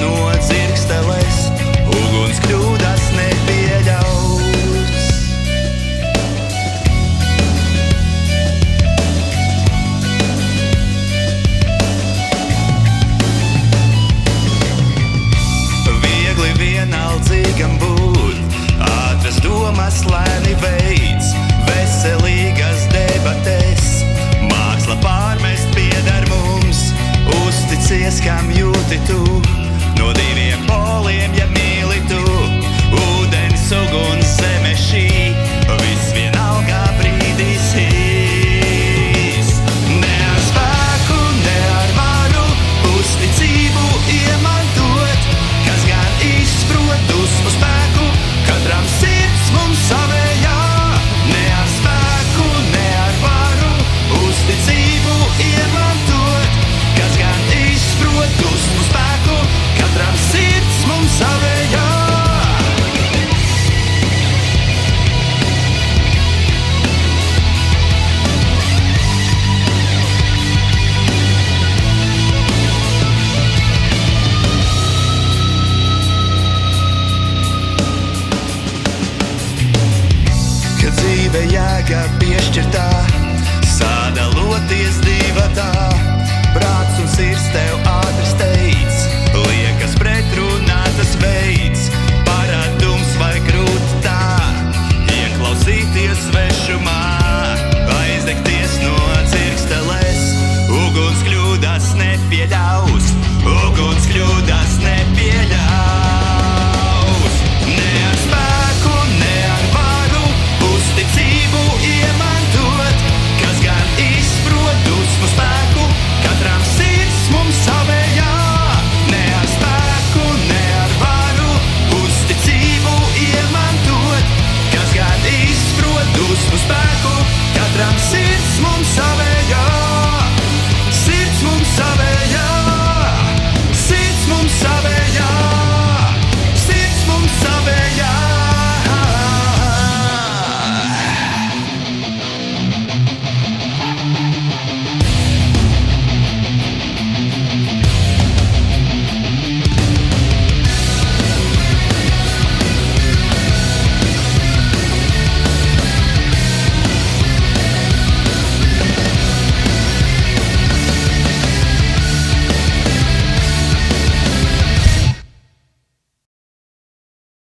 no dzirksteles, uguns kļūdas nepieļaus. Viegli vienaldzīgam būt, ātras domas lēni veids, veselīgas debates, māksla pārmest pieder mums, uzticies, kam jūti tu, no diviem poliem, ja mīli tu, ūdens, uguns, zeme šī, viss vienalgā brīdīs īs. Ne ar spēku, ne ar varu, uzticību iemantot, kas gan izprot dusmu spēku, katram sirds mums savējā. Ne ar spēku, ne ar varu, uzticību iemantot.